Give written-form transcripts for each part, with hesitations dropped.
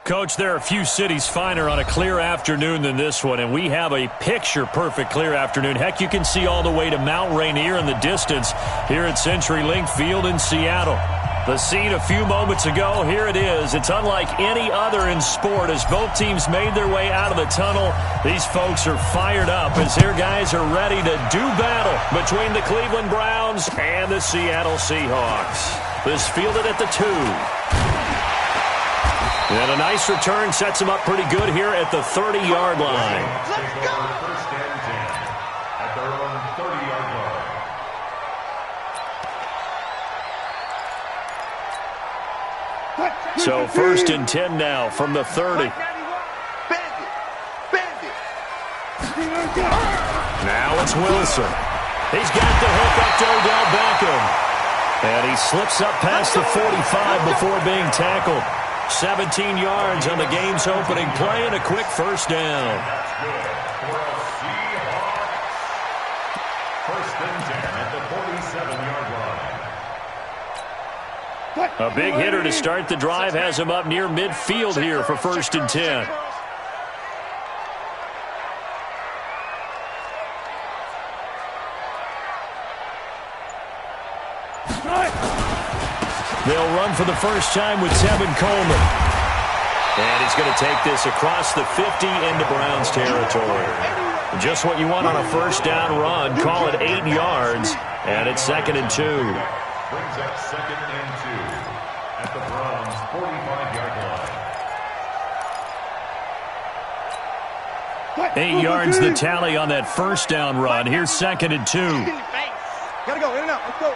Coach, there are a few cities finer on a clear afternoon than this one, and we have a picture-perfect clear afternoon. Heck, you can see all the way to Mount Rainier in the distance here at CenturyLink Field in Seattle. The scene a few moments ago, here it is. It's unlike any other in sport. As both teams made their way out of the tunnel, these folks are fired up as their guys are ready to do battle between the Cleveland Browns and the Seattle Seahawks. This fielded at the 2. And a nice return sets him up pretty good here at the 30-yard line. Let's go! First and 10 at their own 30-yard line. So first and 10 now from the 30. Now it's Wilson. He's got the hook up to Odell Beckham. And he slips up past the 45 before being tackled. 17 yards on the game's opening play and a quick first down. That's good for a Seahawks. First and 10 at the 47-yard line. A big hitter to start the drive has him up near midfield here for first and 10. They'll run for the first time with Tevin Coleman. And he's going to take this across the 50 into Browns territory. Just what you want on a first down run. Call it 8 yards. And it's second and 2. Brings up second and 2 at the Browns' 45-yard line. 8 yards the tally on that first down run. Here's second and 2. Gotta go, in and out, let's go.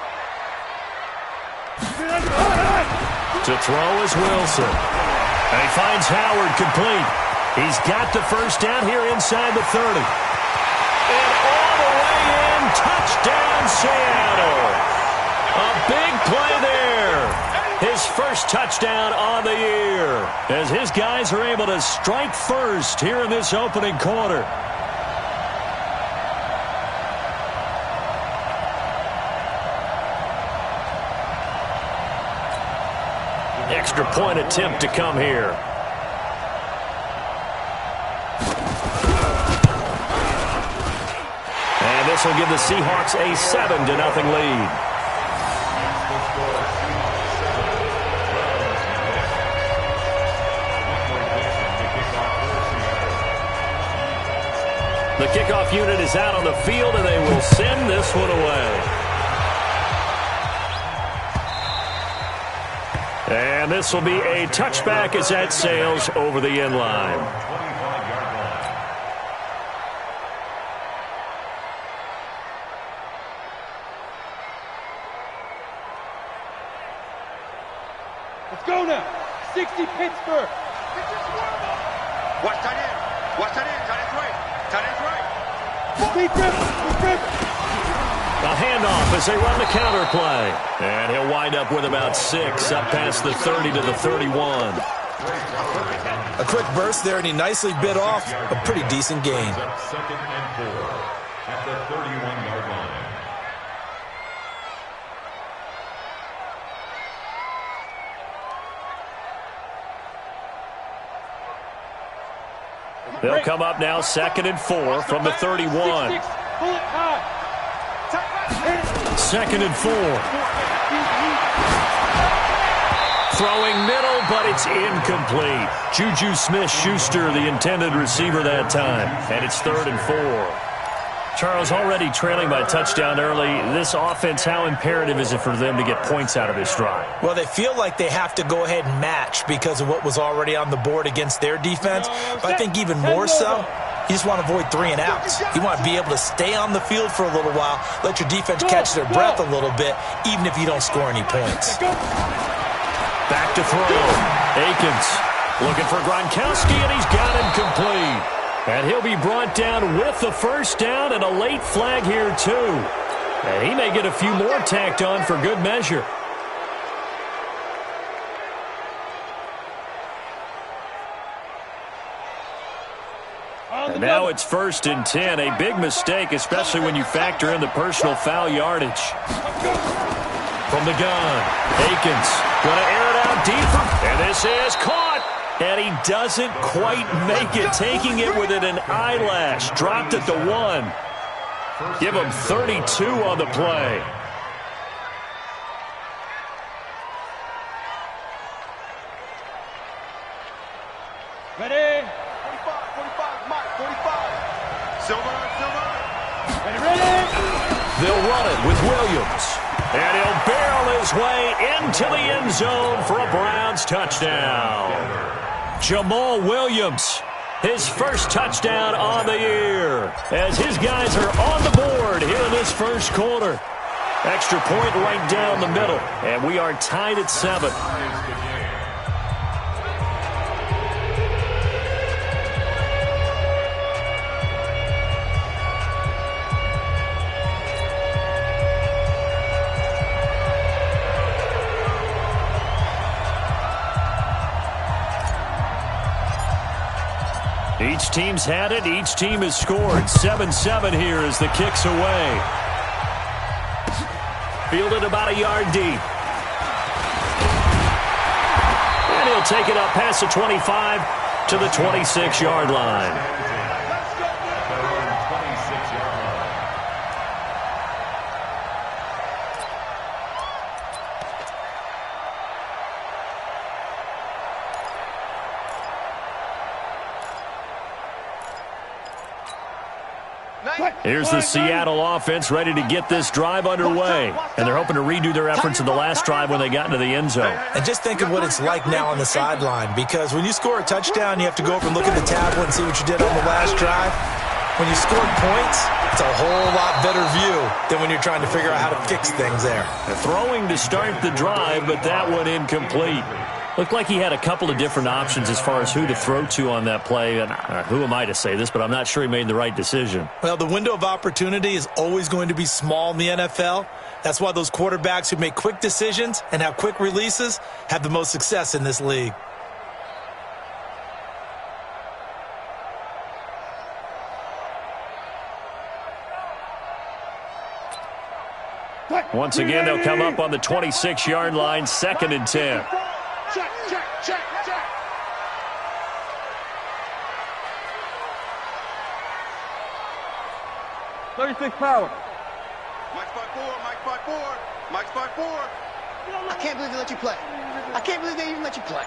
To throw is Wilson. And he finds Howard complete. He's got the first down here inside the 30. And all the way in, touchdown Seattle. A big play there. his first touchdown on the year, as his guys are able to strike first here in this opening quarter. Extra point attempt to come here. And this will give the Seahawks a 7-0 lead. The kickoff unit is out on the field, and they will send this one away. And this will be a touchback as that sails over the end line. Let's go now. 60 Pittsburgh. Watch tight end. Watch tight end. Tight end's right. Tight end's right. Deep rip. A handoff as they run the counter play. And he'll wind up with about 6 up past the 30 to the 31. A quick burst there, and he nicely bit off a pretty decent gain. Second and 4 at the 31-yard line. They'll come up now 2nd and 4 from the 31. 2nd and 4. Throwing middle, but it's incomplete. Juju Smith-Schuster, the intended receiver that time. And it's 3rd and 4. Charles, already trailing by a touchdown early. This offense, how imperative is it for them to get points out of this drive? Well, they feel like they have to go ahead and match because of what was already on the board against their defense. But I think even more so, you just want to avoid 3 and outs. You want to be able to stay on the field for a little while, let your defense catch their breath a little bit, even if you don't score any points. Back to throw. Akins looking for Gronkowski, and he's got him complete. And he'll be brought down with the first down and a late flag here, too. And he may get a few more tacked on for good measure. And now it's 1st and 10. A big mistake, especially when you factor in the personal foul yardage. From the gun, Akins going to air it out deeper. And this is caught. And he doesn't quite make it, taking it within an eyelash. Dropped at the 1. Give him 32 on the play. Ready? 45, Mike, 45. Silver. Ready? They'll run it with Williams. And he'll barrel his way into the end zone for a Browns touchdown. Jamal Williams, his first touchdown on the year, as his guys are on the board here in this first quarter. Extra point right down the middle, and we are tied at 7. Each team's had it. Each team has scored. 7-7 here as the kick's away. Fielded about a yard deep. And he'll take it up past the 25 to the 26-yard line. Here's the Seattle offense ready to get this drive underway. And they're hoping to redo their efforts in the last drive when they got into the end zone. And just think of what it's like now on the sideline, because when you score a touchdown, you have to go over and look at the tablet and see what you did on the last drive. When you scored points, it's a whole lot better view than when you're trying to figure out how to fix things there. Throwing to start the drive, but that one incomplete. Looked like he had a couple of different options as far as who to throw to on that play. And who am I to say this, but I'm not sure he made the right decision. Well, the window of opportunity is always going to be small in the NFL. That's why those quarterbacks who make quick decisions and have quick releases have the most success in this league. Once again, they'll come up on the 26-yard line, 2nd and 10. Check. 36 power. Mike's by four. I can't believe they let you play. I can't believe they even let you play.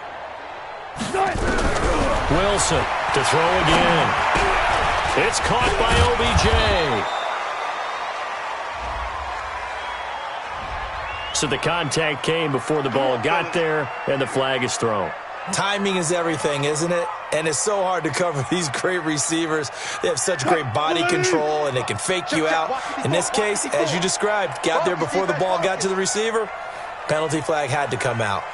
Wilson to throw again. It's caught by OBJ. So the contact came before the ball got there, and the flag is thrown. Timing is everything, isn't it? And it's so hard to cover these great receivers. They have such great body control, and they can fake you out. In this case, as you described, got there before the ball got to the receiver. Penalty flag had to come out.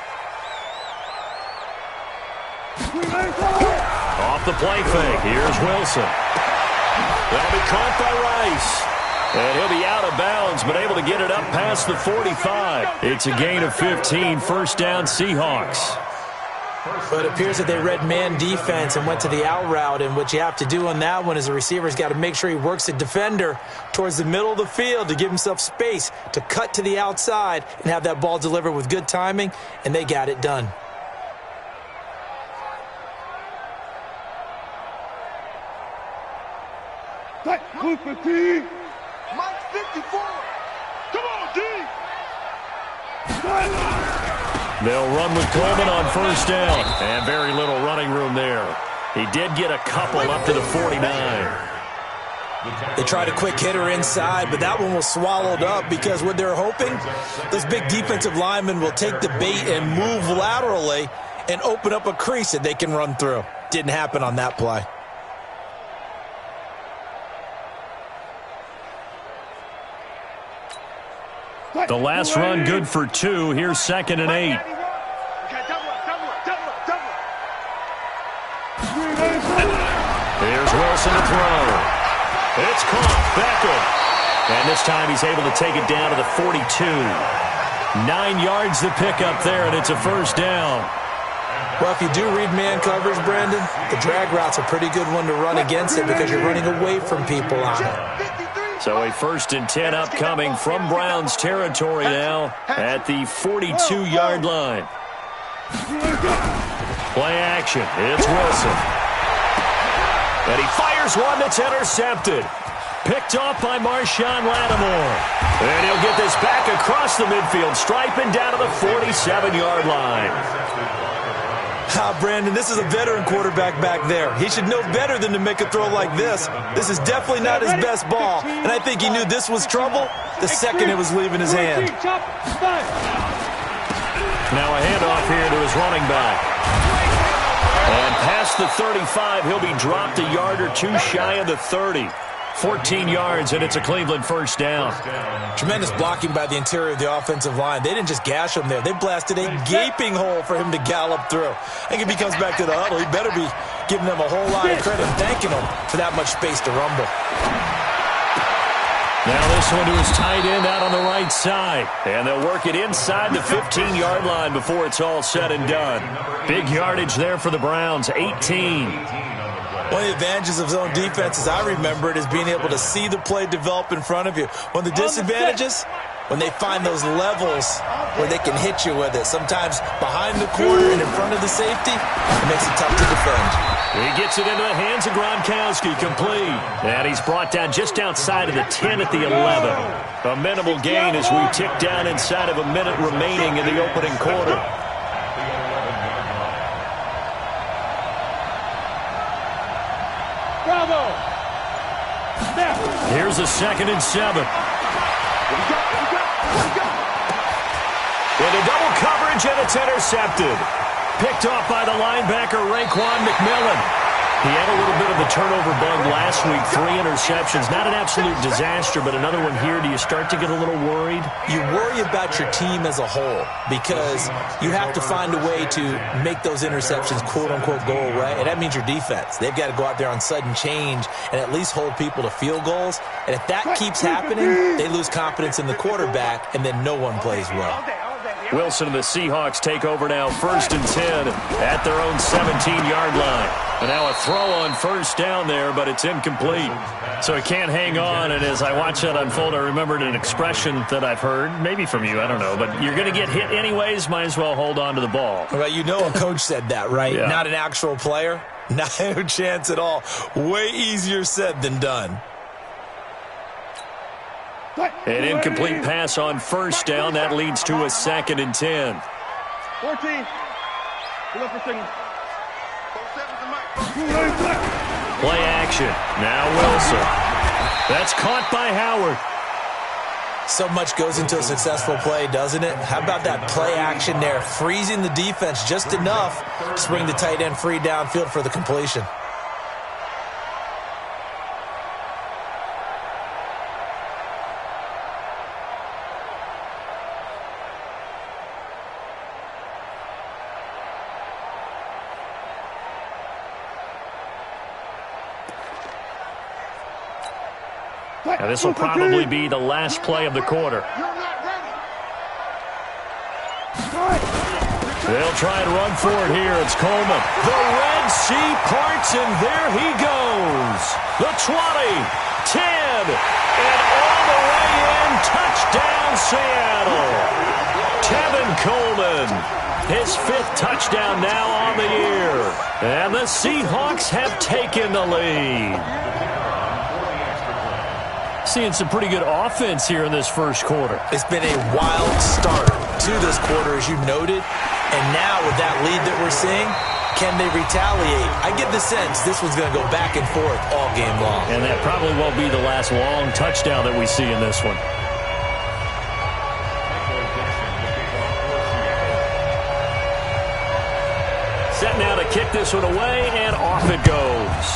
Off the play fake. Here's Wilson. That'll be caught by Rice. And he'll be out of bounds, but able to get it up past the 45. It's a gain of 15, first down Seahawks. But it appears that they read man defense and went to the out route, and what you have to do on that one is the receiver's got to make sure he works the defender towards the middle of the field to give himself space to cut to the outside and have that ball delivered with good timing, and they got it done. Mike 54. Come on, D. They'll run with Coleman on first down. And very little running room there. He did get a couple up to the 49. They tried a quick hitter inside, but that one was swallowed up because what they're hoping, those big defensive linemen will take the bait and move laterally and open up a crease that they can run through. Didn't happen on that play. The last run good for 2. Here's 2nd and 8. Here's Wilson to throw. It's caught. Beckham. And this time he's able to take it down to the 42. 9 yards to pick up there, and it's a first down. Well, if you do read man coverage, Brandon, the drag route's a pretty good one to run against it because you're running away from people on it. So a 1st and 10 upcoming from Browns territory now at the 42-yard line. Play action. It's Wilson. And he fires one that's intercepted. Picked off by Marshawn Lattimore. And he'll get this back across the midfield stripe and down to the 47-yard line. Brandon, this is a veteran quarterback back there. He should know better than to make a throw like this. This is definitely not his best ball, and I think he knew this was trouble the second it was leaving his hand. Now a handoff here to his running back. And past the 35, he'll be dropped a yard or 2 shy of the 30. 14 yards, and it's a Cleveland first down. Tremendous blocking by the interior of the offensive line. They didn't just gash him there. They blasted a gaping hole for him to gallop through. I think if he comes back to the huddle, he better be giving them a whole lot of credit and thanking them for that much space to rumble. Now this one to his tight end out on the right side. And they'll work it inside the 15-yard line before it's all said and done. Big yardage there for the Browns, 18. One of the advantages of zone defense, as I remember it, is being able to see the play develop in front of you. One of the disadvantages, when they find those levels where they can hit you with it. Sometimes behind the corner and in front of the safety, it makes it tough to defend. He gets it into the hands of Gronkowski, complete. And he's brought down just outside of the 10 at the 11. A minimal gain as we tick down inside of a minute remaining in the opening quarter. Bravo! Here's a 2nd and 7. Into double coverage, and it's intercepted. Picked off by the linebacker, Raekwon McMillan. He had a little bit of the turnover bug last week, 3 interceptions. Not an absolute disaster, but another one here. Do you start to get a little worried? You worry about your team as a whole because you have to find a way to make those interceptions, quote-unquote, go away, and that means your defense. They've got to go out there on sudden change and at least hold people to field goals, and if that keeps happening, they lose confidence in the quarterback, and then no one plays well. Wilson and the Seahawks take over now, 1st and 10 at their own 17-yard line. And now a throw on 1st down there, but it's incomplete. So he can't hang on, and as I watch that unfold, I remembered an expression that I've heard, maybe from you, I don't know, but you're going to get hit anyways, might as well hold on to the ball. Well, you know a coach said that, right? Yeah. Not an actual player? No chance at all. Way easier said than done. An incomplete pass on 1st down. That leads to a 2nd and 10. 14. Pull up for signal. Play action. Now Wilson. That's caught by Howard. So much goes into a successful play, doesn't it? How about that play action there? Freezing the defense just enough to bring the tight end free downfield for the completion. Now this will probably be the last play of the quarter. They'll try and run for it here. It's Coleman. The Red Sea parts, and there he goes. The 20, 10, and all the way in. Touchdown, Seattle. Tevin Coleman, his 5th touchdown now on the year. And the Seahawks have taken the lead. Seeing some pretty good offense here in this first quarter. It's been a wild start to this quarter, as you noted. And now with that lead that we're seeing, can they retaliate? I get the sense this one's going to go back and forth all game long. And that probably won't be the last long touchdown that we see in this one. Set now to kick this one away, and off it goes.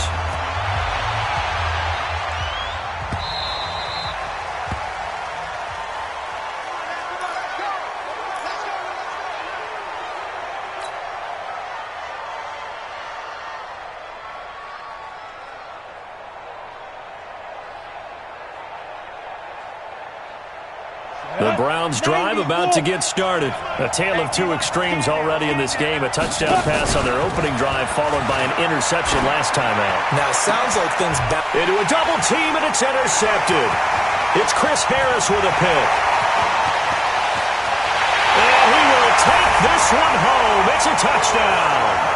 The Browns drive about to get started. A tale of 2 extremes already in this game. A touchdown pass on their opening drive followed by an interception last time out. Now it sounds like things back into a double team, and it's intercepted. It's Chris Harris with a pick. And he will take this one home. It's a touchdown.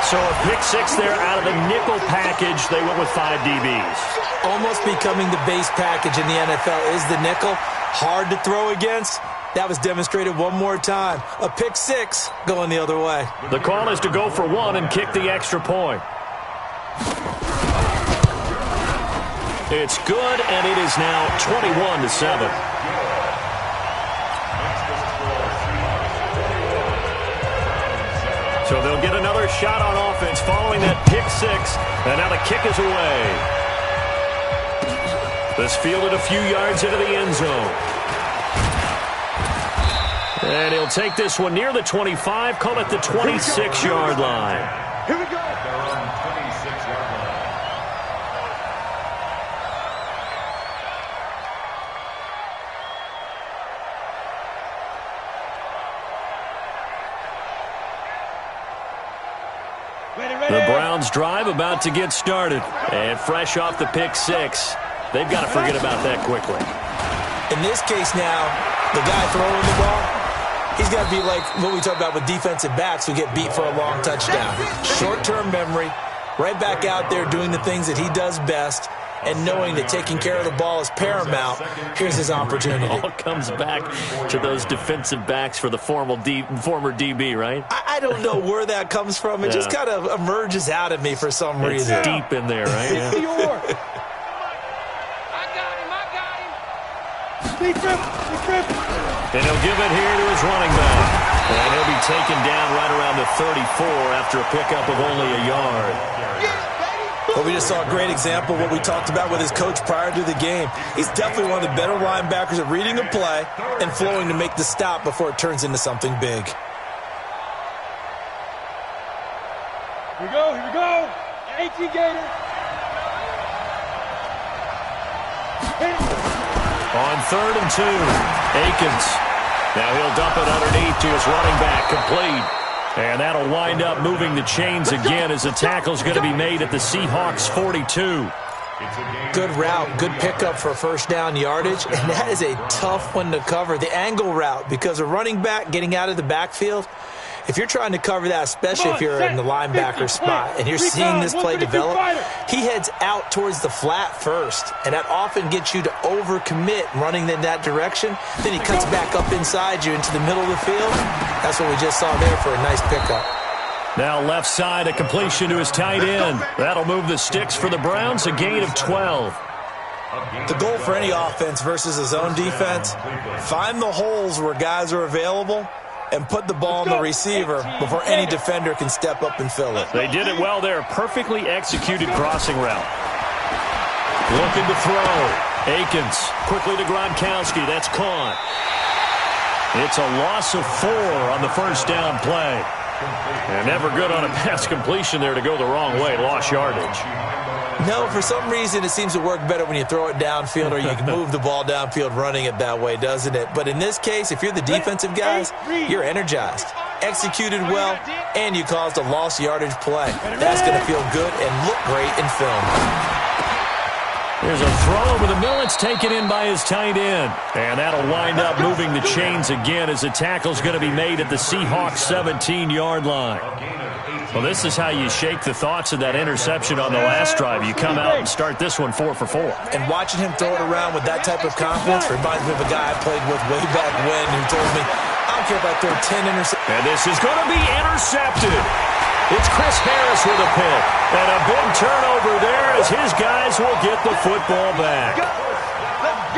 So a pick 6 there out of the nickel package. They went with 5 DBs. Almost becoming the base package in the NFL is the nickel. Hard to throw against. That was demonstrated one more time. A pick 6 going the other way. The call is to go for 1 and kick the extra point. It's good, and it is now 21-7. So they'll get another shot on offense following that pick 6, and now the kick is away. This fielded a few yards into the end zone. And he'll take this one near the 25, call it the 26-yard line. Here we go. They're on 26-yard line. The Browns drive about to get started. And fresh off the pick 6, they've got to forget about that quickly. In this case now, the guy throwing the ball, he's got to be like what we talk about with defensive backs who get beat for a long touchdown. Short-term memory, right back out there doing the things that he does best, and knowing that taking care of the ball is paramount. Here's his opportunity. It all comes back to those defensive backs for the former DB, right? I don't know where that comes from. It just kind of emerges out of me for some reason. It's deep in there, right? Yeah. And he'll give it here to his running back. And he'll be taken down right around the 34 after a pickup of only a yard. Well, we just saw a great example of what we talked about with his coach prior to the game. He's definitely one of the better linebackers at reading a play and flowing to make the stop before it turns into something big. Here we go. 18 Gator. On 3rd and 2, Akins. Now he'll dump it underneath to his running back, complete. And that'll wind up moving the chains again as the tackle's going to be made at the Seahawks 42. Good route, good pickup for first down yardage, and that is a tough one to cover. The angle route, because a running back getting out of the backfield, if you're trying to cover that, especially if you're in the linebacker spot and you're seeing this play develop, he heads out towards the flat first, and that often gets you to overcommit running in that direction. Then he cuts back up inside you into the middle of the field. That's what we just saw there for a nice pickup. Now left side, a completion to his tight end. That'll move the sticks for the Browns, a gain of 12. The goal for any offense versus his own defense, find the holes where guys are available and put the ball on the receiver before any defender can step up and fill it. They did it well there. Perfectly executed crossing route. Looking to throw. Akins quickly to Gronkowski. That's caught. It's a loss of 4 on the first down play. And never good on a pass completion there to go the wrong way. Lost yardage. No, for some reason it seems to work better when you throw it downfield or you can move the ball downfield running it that way, doesn't it? But in this case, if you're the defensive guys, you're energized, executed well, and you caused a lost yardage play. That's going to feel good and look great in film. There's a throw over the middle. It's taken in by his tight end. And that'll wind up moving the chains again as the tackle's going to be made at the Seahawks 17-yard line. Well, this is how you shake the thoughts of that interception on the last drive. You come out and start this one 4 for 4. And watching him throw it around with that type of confidence reminds me of a guy I played with way back when who told me, I don't care if I throw 10 interceptions. And this is going to be intercepted. It's Chris Harris with a pick. And a big turnover there as his guys will get the football back.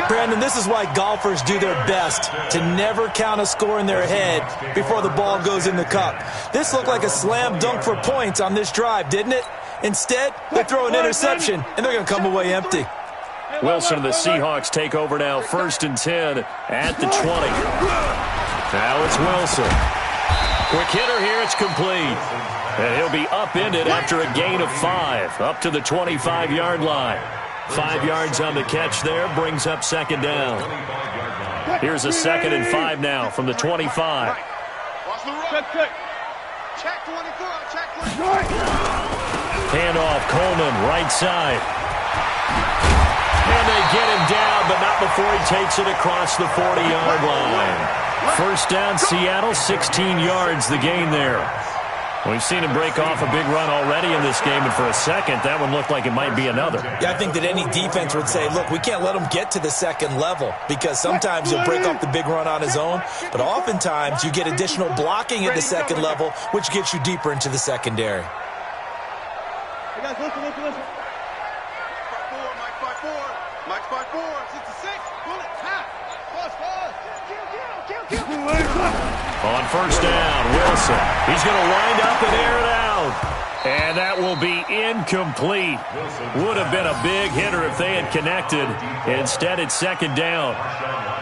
Brandon, this is why golfers do their best to never count a score in their head before the ball goes in the cup. This looked like a slam dunk for points on this drive, didn't it? Instead, they throw an interception, and they're going to come away empty. Wilson and the Seahawks take over now, 1st and 10 at the 20. Now it's Wilson. Quick hitter here, it's complete. And he'll be upended after a gain of 5, up to the 25-yard line. 5 yards on the catch there, brings up 2nd down. Here's a 2nd and 5 now from the 25. Handoff, Coleman, right side. And they get him down, but not before he takes it across the 40-yard line. 1st down, Seattle, 16 yards the gain there. We've seen him break off a big run already in this game, and for a second, that one looked like it might be another. Yeah, I think that any defense would say, look, we can't let him get to the 2nd level because sometimes he'll break off the big run on his own, but oftentimes you get additional blocking at the 2nd level, which gets you deeper into the secondary. Hey guys, listen. Mike 5-4. 66. Bullet. Half. On 1st down, Wilson. He's going to wind up and air it out. And that will be incomplete. Would have been a big hitter if they had connected. Instead, it's 2nd down.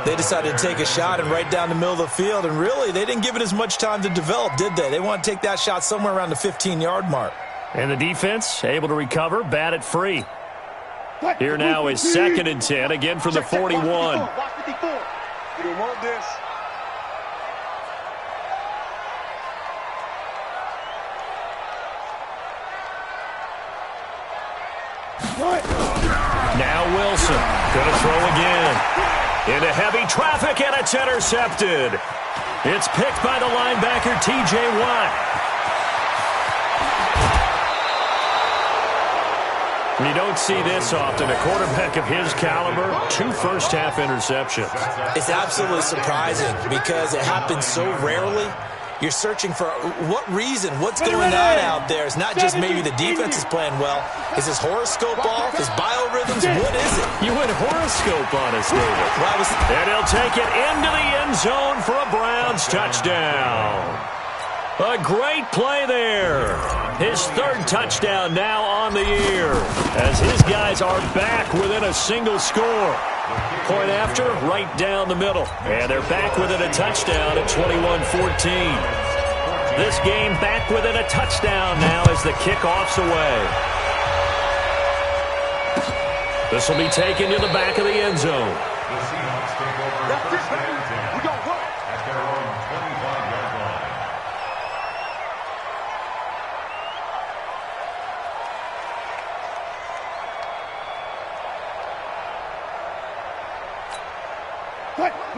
They decided to take a shot and right down the middle of the field, and really, they didn't give it as much time to develop, did they? They want to take that shot somewhere around the 15-yard mark. And the defense able to recover, bat it free. Here now is 2nd and 10, again from the 41. You don't want this. Now Wilson, going to throw again. Into heavy traffic, and it's intercepted. It's picked by the linebacker, T.J. Watt. You don't see this often. A quarterback of his caliber, 2 first-half interceptions. It's absolutely surprising because it happens so rarely. You're searching for what reason, what's going on out there. It's not just maybe the defense is playing well. Is his horoscope off? His biorhythms? What is it? You went horoscope on us, David. And he'll take it into the end zone for a Browns touchdown. A great play there. His third touchdown now on the year as his guys are back within a single score. Point after, right down the middle. And they're back within a touchdown at 21-14. This game back within a touchdown now as the kickoff's away. This will be taken to the back of the end zone. The Seahawks take over first and 10. We got what? At their own 25-yard line.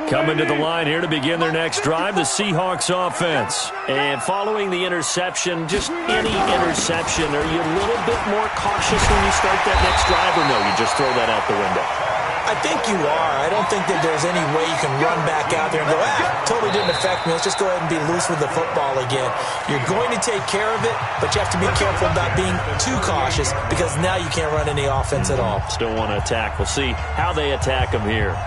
Coming to the line here to begin their next drive, the Seahawks offense. And following the interception, just any interception, are you a little bit more cautious when you start that next drive, or no, you just throw that out the window? I think you are. I don't think that there's any way you can run back out there and go, totally didn't affect me. Let's just go ahead and be loose with the football again. You're going to take care of it, but you have to be careful about being too cautious because now you can't run any offense at all. Still want to attack. We'll see how they attack them here.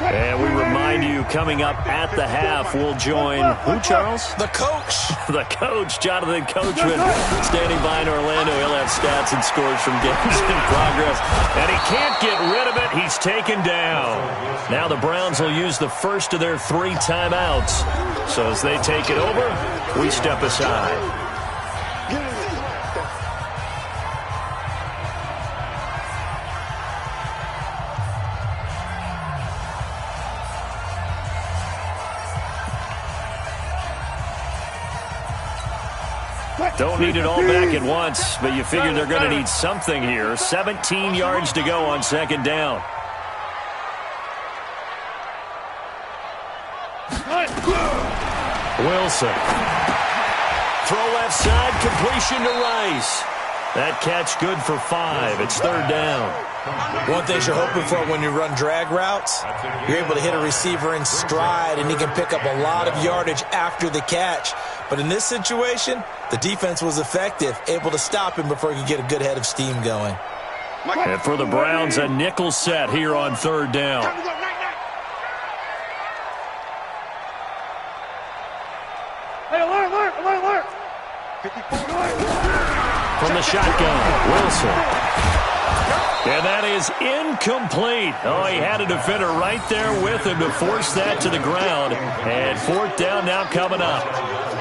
And we remind you, coming up at the half, we'll join who, Charles? The coach. The coach, Jonathan Coachman, standing by in Orlando. He'll have stats and scores from games in progress. And he can't get rid of it. He's taken down. Now the Browns will use the first of their 3 timeouts. So as they take it over, we step aside. Don't need it all back at once, but you figure they're going to need something here. 17 yards to go on second down. Wilson. Throw left side, completion to Rice. That catch good for 5. It's third down. One thing you're hoping for when you run drag routes, you're able to hit a receiver in stride, and he can pick up a lot of yardage after the catch. But in this situation, the defense was effective, able to stop him before he could get a good head of steam going. And for the Browns, a nickel set here on third down. Hey, alert! From the shotgun, Wilson. And that is incomplete. Oh, he had a defender right there with him to force that to the ground. And fourth down now coming up.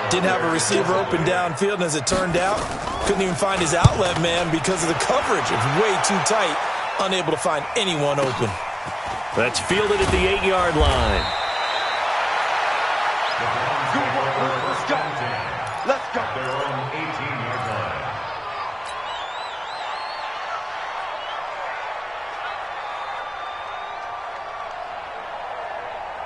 Didn't have a receiver open downfield, and as it turned out, couldn't even find his outlet man because of the coverage. It's way too tight, unable to find anyone open. That's fielded at the 8-yard line. Let's go. Their own 18-yard line.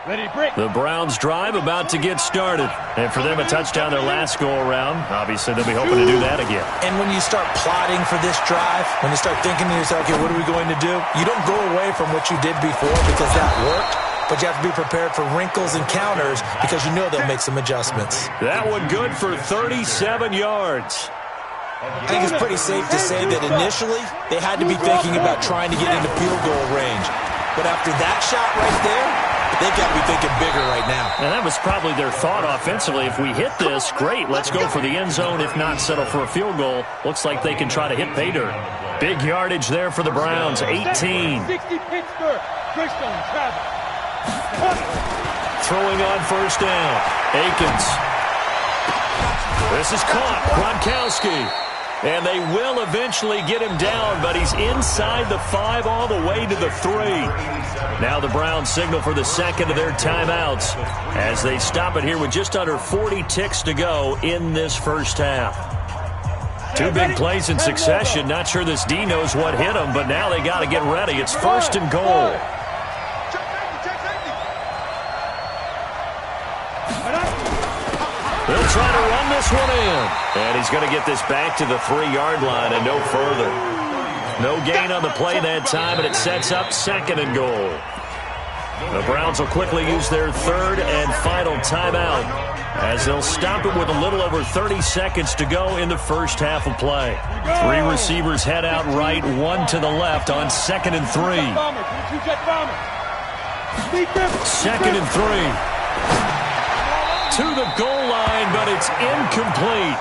Ready, break. The Browns drive about to get started. And for them, a touchdown their last go-around. Obviously, they'll be hoping to do that again. And when you start plotting for this drive, when you start thinking to yourself, okay, what are we going to do? You don't go away from what you did before because that worked, but you have to be prepared for wrinkles and counters because you know they'll make some adjustments. That one good for 37 yards. I think it's pretty safe to say that initially they had to be thinking about trying to get into field goal range. But after that shot right there, they got to be thinking bigger right now. And that was probably their thought offensively. If we hit this, great, let's go for the end zone. If not, settle for a field goal. Looks like they can try to hit pay dirt. Big yardage there for the Browns, 18. 60 Pittsburgh. Christian Travis. Throwing on first down. Akins. This is caught. Gronkowski. And they will eventually get him down, but he's inside the 5 all the way to the 3. Now the Browns signal for the second of their timeouts as they stop it here with just under 40 ticks to go in this first half. 2 big plays in succession. Not sure this D knows what hit him, but now they got to get ready. It's first and goal. They'll try to run this one in. And he's going to get this back to the 3-yard line and no further. No gain on the play that time, and it sets up second and goal. The Browns will quickly use their third and final timeout as they'll stop it with a little over 30 seconds to go in the first half of play. 3 receivers head out right, 1 to the left on 2nd and 3. 2nd and 3. To the goal line, but it's incomplete.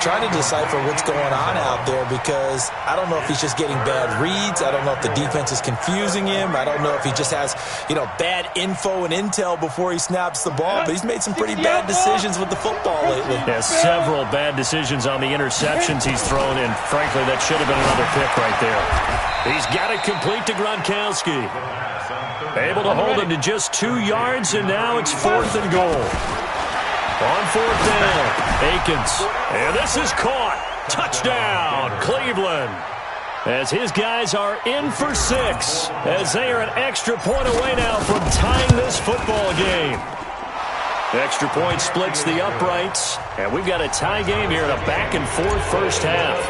Trying to decipher what's going on out there because I don't know if he's just getting bad reads. I don't know if the defense is confusing him. I don't know if he just has, bad info and intel before he snaps the ball. But he's made some pretty bad decisions with the football lately. Yeah, several bad decisions on the interceptions he's thrown, and frankly, that should have been another pick right there. He's got it complete to Gronkowski. Able to hold him to just 2 yards, and now it's 4th and goal. On 4th down, Akins. And this is caught. Touchdown, Cleveland. As his guys are in for 6, as they are an extra point away now from tying this football game. Extra point splits the uprights, and we've got a tie game here in a back-and-forth first half.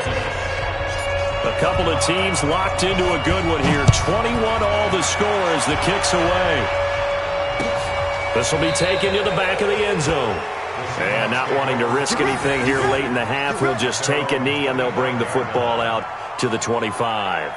A couple of teams locked into a good one here. 21 all the score as the kick's away. This will be taken to the back of the end zone. And not wanting to risk anything here late in the half, we'll just take a knee and they'll bring the football out to the 25.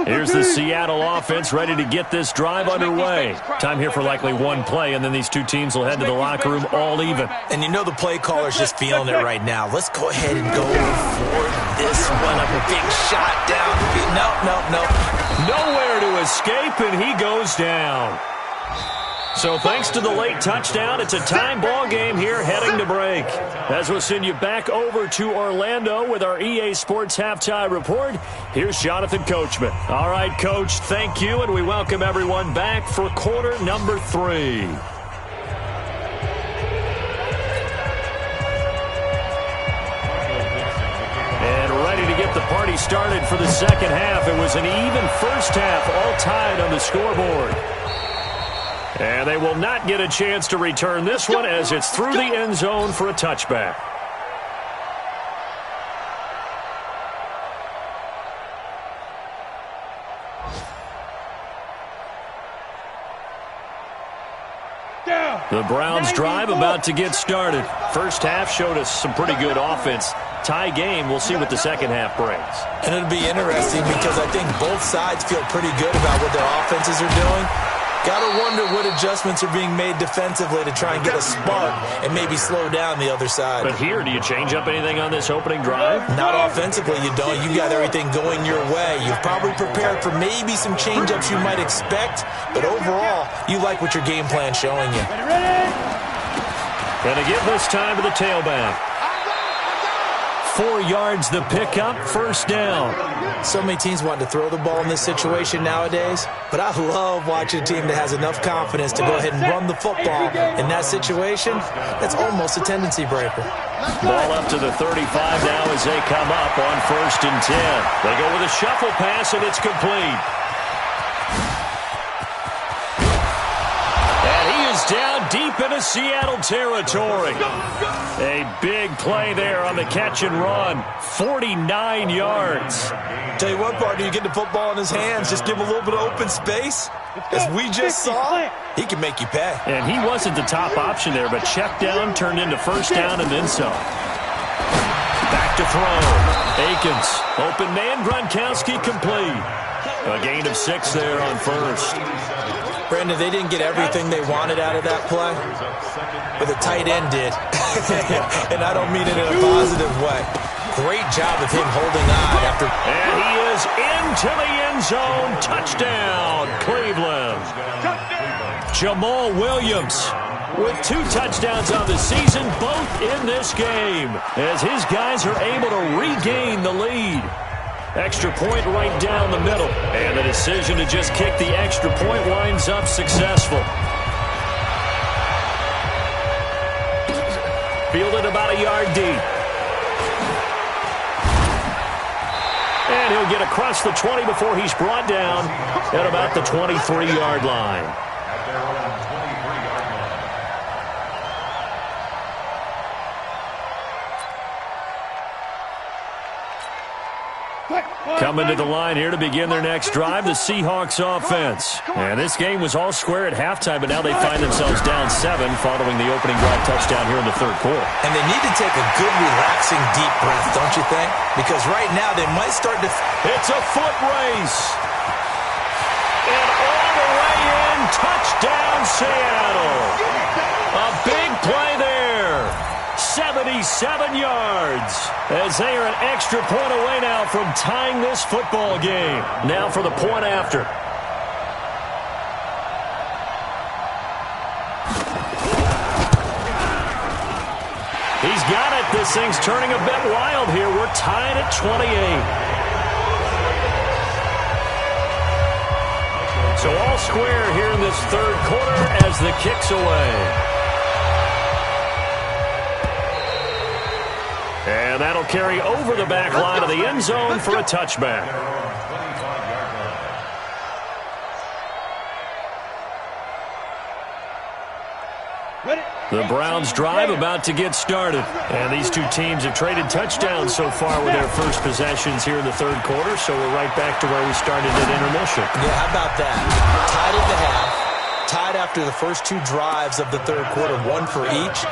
Here's the Seattle offense ready to get this drive underway. Time here for likely one play, and then these two teams will head to the locker room all even. And the play caller's just feeling it right now. Let's go ahead and go for this one. Up a big shot down. No. Nowhere to escape, and he goes down. So thanks to the late touchdown, it's a time ball game here heading to break. As we'll send you back over to Orlando with our EA Sports Halftime Report, here's Jonathan Coachman. All right, Coach, thank you, and we welcome everyone back for quarter number 3. And ready to get the party started for the second half. It was an even first half, all tied on the scoreboard. And they will not get a chance to return this one as it's through the end zone for a touchback. The Browns drive about to get started. First half showed us some pretty good offense. Tie game, we'll see what the second half brings. And it'll be interesting because I think both sides feel pretty good about what their offenses are doing. Got to wonder what adjustments are being made defensively to try and get a spark and maybe slow down the other side. But here, do you change up anything on this opening drive? Not offensively, you don't. You've got everything going your way. You've probably prepared for maybe some change-ups you might expect, but overall, you like what your game plan's showing you. Going to give this time to the tailback. 4 yards the pickup, first down. So many teams want to throw the ball in this situation nowadays, but I love watching a team that has enough confidence to go ahead and run the football. In that situation, that's almost a tendency breaker. Ball up to the 35 now as they come up on 1st and 10. They go with a shuffle pass, and it's complete. Down deep into Seattle territory. A big play there on the catch and run. 49 yards. Tell you what, partner, you get the football in his hands, just give him a little bit of open space. As we just saw, he can make you pay. And he wasn't the top option there, but check down turned into first down and then some. Back to throw. Akins. Open man, Gronkowski complete. A gain of 6 there on first. Brandon, they didn't get everything they wanted out of that play, but the tight end did. And I don't mean it in a positive way. Great job of him holding on after. And he is into the end zone. Touchdown, Cleveland. Jamal Williams with 2 touchdowns on the season, both in this game, as his guys are able to regain the lead. Extra point right down the middle. And the decision to just kick the extra point winds up successful. Fielded about a yard deep. And he'll get across the 20 before he's brought down at about the 23-yard line. their own 23-yard line. Coming to the line here to begin their next drive, the Seahawks offense. And this game was all square at halftime, but now they find themselves down 7 following the opening drive touchdown here in the third quarter. And they need to take a good, relaxing, deep breath, don't you think? Because right now they might start to... It's a foot race. And all the way in, touchdown Seattle. A big play there. 77 yards as they are an extra point away now from tying this football game. Now for the point after. He's got it. This thing's turning a bit wild here. We're tied at 28. So all square here in this third quarter as the kick's away. And that'll carry over the back line of the end zone for a touchback. The Browns drive about to get started. And these two teams have traded touchdowns so far with their first possessions here in the third quarter. So we're right back to where we started at intermission. Yeah, how about that? Tied at the half. Tied after the first 2 drives of the third quarter, 1 for each.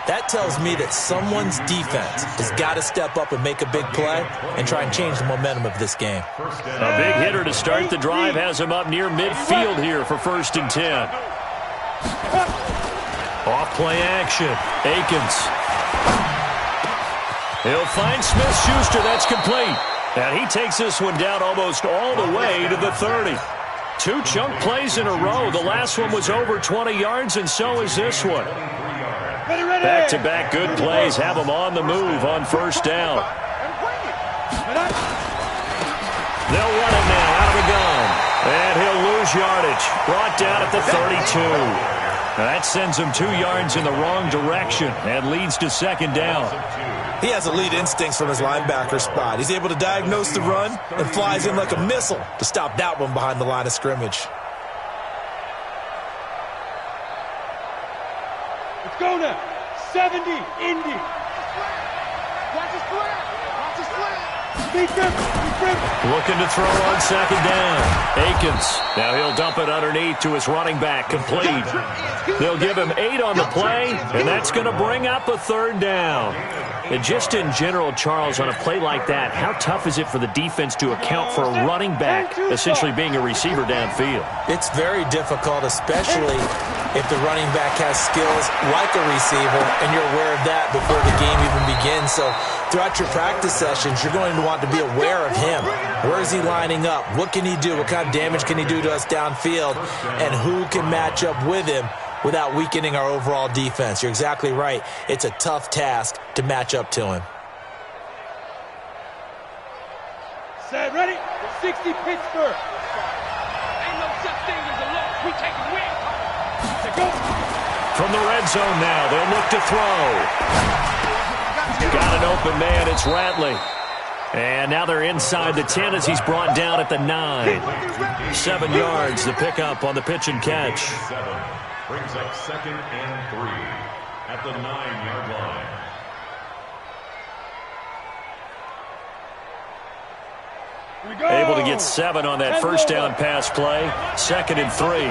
That tells me that someone's defense has got to step up and make a big play and try and change the momentum of this game. A big hitter to start the drive has him up near midfield here for 1st and 10. Off play action. Akins. He'll find Smith-Schuster. That's complete. And he takes this one down almost all the way to the 30. 2 chunk plays in a row. The last one was over 20 yards, and so is this one. Back-to-back good plays have them on the move on 1st down. They'll run it now out of the gun. And he'll lose yardage. Brought down at the 32. That sends him 2 yards in the wrong direction and leads to 2nd down. He has elite instincts from his linebacker spot. He's able to diagnose the run and flies in like a missile to stop that one behind the line of scrimmage. Let's go now. 70, Indy. Watch his flip. Watch his flip. Beat them. Looking to throw on 2nd down. Akins. Now he'll dump it underneath to his running back. Complete. They'll give him 8 on the play, and that's going to bring up a 3rd down. And just in general, Charles, on a play like that, how tough is it for the defense to account for a running back essentially being a receiver downfield? It's very difficult, especially if the running back has skills like a receiver, and you're aware of that before the game even begins. So throughout your practice sessions, you're going to want to be aware of him. Where is he lining up? What can he do? What kind of damage can he do to us downfield? And who can match up with him without weakening our overall defense? You're exactly right. It's a tough task to match up to him. Set, ready? 60 Pittsburgh. Ain't no such thing as a loss. We take a win. From the red zone now, they'll look to throw. Got an open man, it's Ratley. And now they're inside the 10 as he's brought down at the 9. 7 yards, the pickup on the pitch and catch. 7 brings up 2nd and 3 at the 9-yard line. Able to get 7 on that 1st down pass play. 2nd and 3.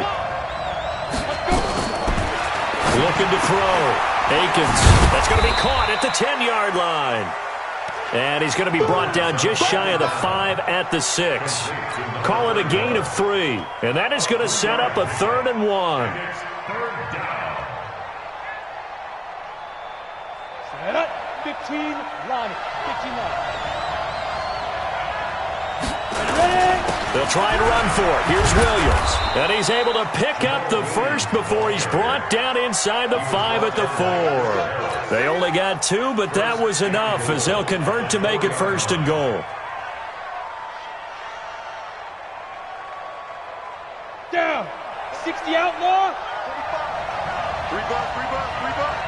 Looking to throw. Akins. That's going to be caught at the 10-yard line. And he's going to be brought down just shy of the 5 at the 6. Call it a gain of 3. And that is going to set up a 3rd and 1. Set up. 15 line. 15 line. They'll try and run for it. Here's Williams. And he's able to pick up the first before he's brought down inside the 5 at the 4. They only got 2, but that was enough as they'll convert to make it 1st and goal. Down. 60 outlaw. 3 bucks, 3 bucks, 3 bucks.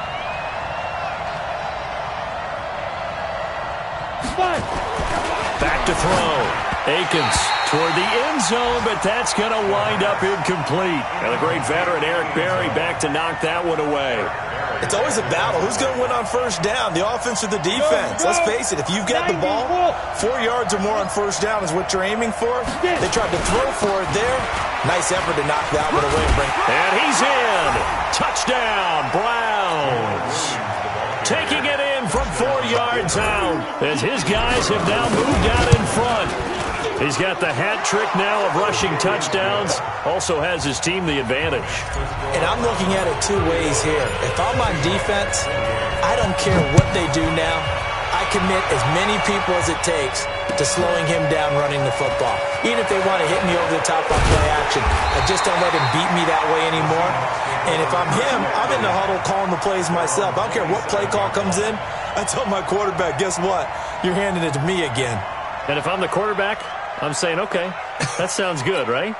5. Back to throw. Akins toward the end zone, but that's going to wind up incomplete. And the great veteran Eric Berry back to knock that one away. It's always a battle. Who's going to win on first down, the offense or the defense? Let's face it, if you've got the ball, 4 yards or more on first down is what you're aiming for. They tried to throw for it there. Nice effort to knock that one away. And he's in. Touchdown, Browns. Taking it in from 4 yards out as his guys have now moved out in front. He's got the hat trick now of rushing touchdowns. Also has his team the advantage. And I'm looking at it two ways here. If I'm on defense, I don't care what they do now. I commit as many people as it takes to slowing him down running the football. Even if they want to hit me over the top on play action, I just don't let him beat me that way anymore. And if I'm him, I'm in the huddle calling the plays myself. I don't care what play call comes in. I tell my quarterback, guess what? You're handing it to me again. And if I'm the quarterback, I'm saying, okay, that sounds good, right?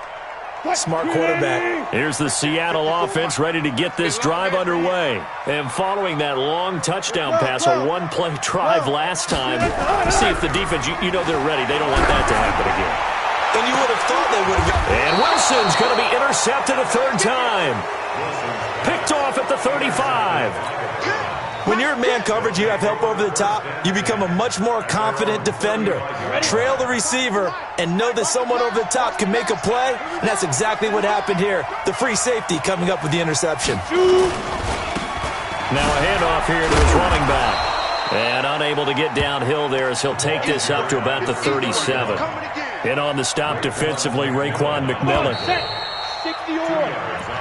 Smart quarterback. Here's the Seattle offense ready to get this drive underway. And following that long touchdown pass, a one-play drive last time, see if the defense, you know they're ready. They don't want that to happen again. And you would have thought they would have. And Wilson's going to be intercepted a third time. Picked off at the 35. When you're in man coverage, you have help over the top, you become a much more confident defender. Trail the receiver and know that someone over the top can make a play, and that's exactly what happened here. The free safety coming up with the interception. Now a handoff here to his running back. And unable to get downhill there as he'll take this up to about the 37. In on the stop defensively, Raekwon McMillan.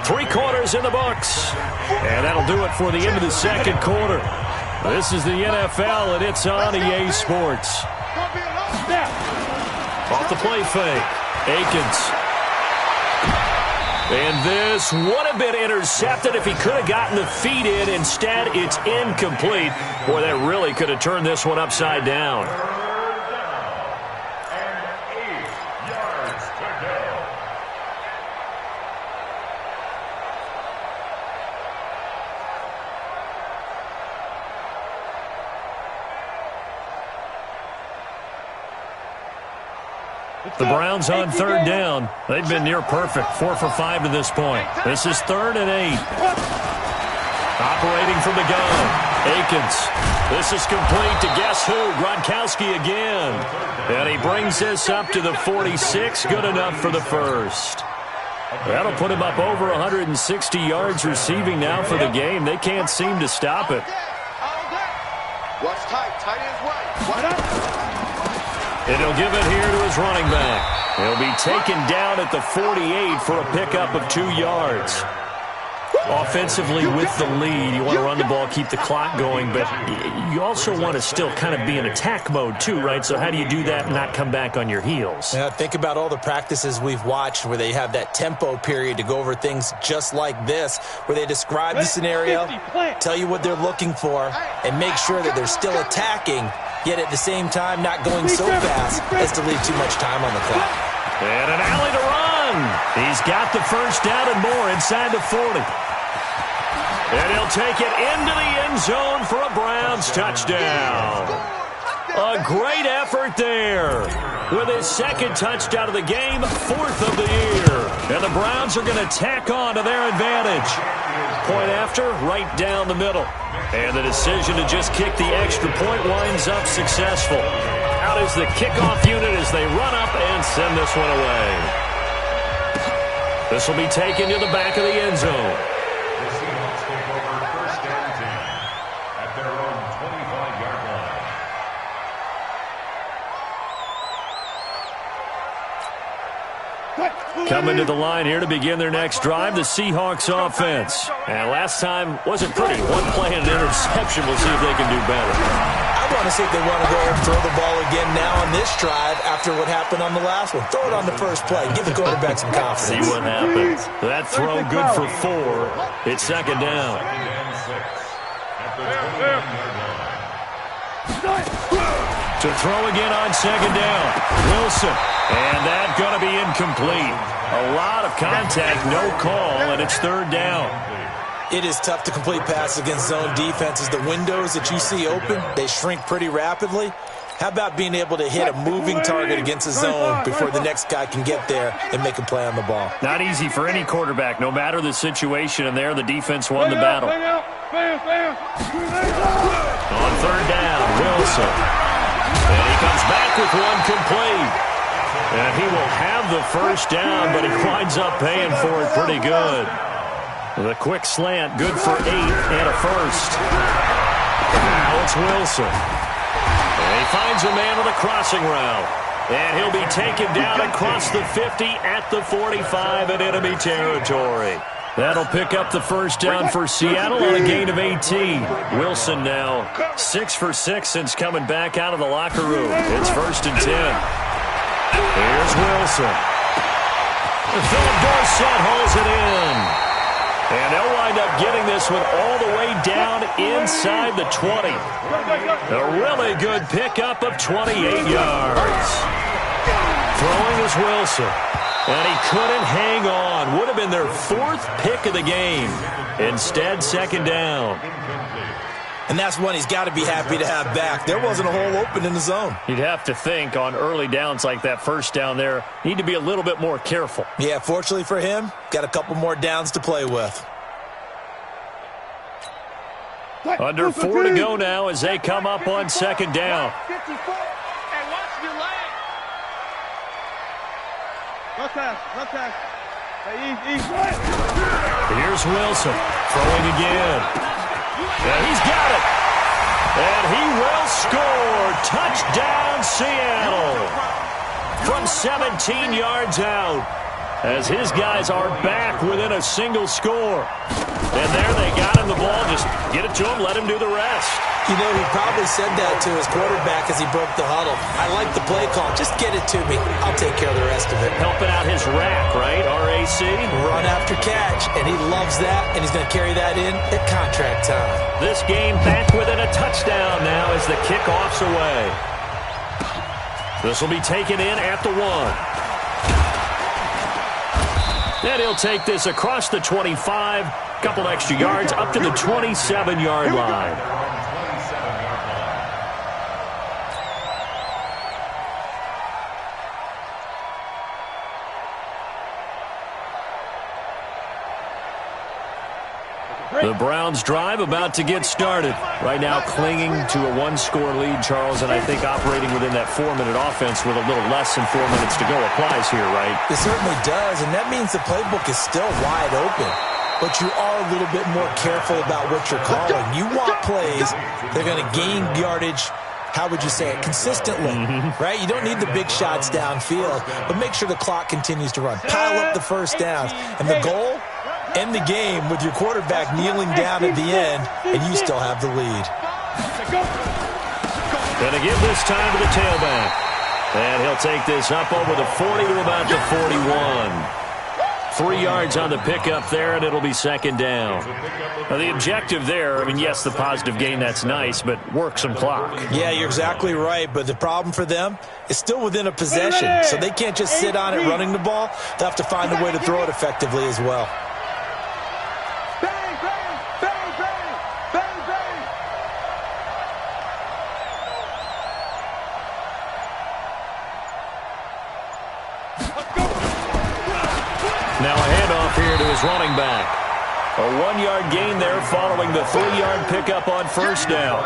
3 quarters in the books. And that'll do it for the end of the second quarter. This is the NFL, and it's on EA Sports. Off the play fake. Akins. And this would have been intercepted if he could have gotten the feet in. Instead, it's incomplete. Boy, that really could have turned this one upside down. The Browns on third down. They've been near perfect. 4 for 5 to this point. This is 3rd and 8. Operating from the gun. Akins. This is complete to guess who? Gronkowski again. And he brings this up to the 46. Good enough for the first. That'll put him up over 160 yards receiving now for the game. They can't seem to stop it. Watch tight. Tight ends right. And he'll give it here to his running back. He'll be taken down at the 48 for a pickup of 2 yards. Offensively with the lead, you want to run the ball, keep the clock going, but you also want to still kind of be in attack mode too, right? So how do you do that and not come back on your heels? Yeah, think about all the practices we've watched where they have that tempo period to go over things just like this, where they describe the scenario, tell you what they're looking for, and make sure that they're still attacking, yet at the same time not going so fast as to leave too much time on the clock. And an alley to run. He's got the first down and more inside the 40. And he'll take it into the end zone for a Browns touchdown. A great effort there. With his 2nd touchdown of the game, 4th of the year. And the Browns are going to tack on to their advantage. Point after, right down the middle. And the decision to just kick the extra point winds up successful. Out is the kickoff unit as they run up and send this one away. This will be taken to the back of the end zone. Coming to the line here to begin their next drive, the Seahawks offense. And last time wasn't pretty. 1 play and an interception. We'll see if they can do better. I want to see if they want to go and throw the ball again now on this drive after what happened on the last one. Throw it on the first play. Give the quarterback some confidence. See what happens. That throw good for 4. It's 2nd down. To throw again on 2nd down. Wilson. And that's going to be incomplete. A lot of contact, no call, and it's 3rd down. It is tough to complete passes against zone defenses. The windows that you see open, they shrink pretty rapidly. How about being able to hit a moving target against the zone before the next guy can get there and make a play on the ball? Not easy for any quarterback, no matter the situation, and there the defense won the battle. On third down, Wilson. And he comes back with one complete. And he will have the first down, but he winds up paying for it pretty good. The quick slant, good for 8 and a first. Now it's Wilson. And he finds a man on the crossing route. And he'll be taken down across the 50 at the 45 in enemy territory. That'll pick up the first down for Seattle on a gain of 18. Wilson now 6 for 6 since coming back out of the locker room. It's 1st and 10. Here's Wilson. Philip Dorsett holds it in. And they'll wind up getting this one all the way down inside the 20. A really good pickup of 28 yards. Throwing is Wilson. And he couldn't hang on. Would have been their 4th pick of the game. Instead, 2nd down. And that's one he's got to be happy to have back. There wasn't a hole open in the zone. You'd have to think on early downs like that first down there, need to be a little bit more careful. Yeah, fortunately for him, got a couple more downs to play with. Under 4 to go now as they come up on 2nd down. And watch your leg. Here's Wilson throwing again. And he's got it. And he will score. Touchdown, Seattle. From 17 yards out. As his guys are back within a single score. And there they got him the ball. Just get it to him, let him do the rest. You know, he probably said that to his quarterback as he broke the huddle. I like the play call. Just get it to me. I'll take care of the rest of it. Helping out his rack, right? RAC. Run after catch. And he loves that, and he's going to carry that in at contract time. This game back within a touchdown now as the kickoff's away. This will be taken in at the 1. And he'll take this across the 25, couple extra yards up to the 27-yard line. The Browns drive about to get started. Right now clinging to a 1-score lead, Charles, and I think operating within that 4-minute offense with a little less than 4 minutes to go applies here, right? It certainly does, and that means the playbook is still wide open. But you are a little bit more careful about what you're calling. You want plays that are going to gain yardage, how would you say it, consistently, right? You don't need the big shots downfield, but make sure the clock continues to run. Pile up the first downs. And the goal? End the game with your quarterback kneeling down at the end, and you still have the lead. Going to give this time to the tailback. And he'll take this up over the 40 to about the 41. 3 yards on the pickup there, and it'll be 2nd down. Now, the objective there, I mean, yes, the positive gain, that's nice, but work some clock. Yeah, you're exactly right, but the problem for them is still within a possession, so they can't just sit on it running the ball. They'll have to find a way to throw it effectively as well. Now a handoff here to his running back. A 1-yard gain there following the 3-yard pickup on first down.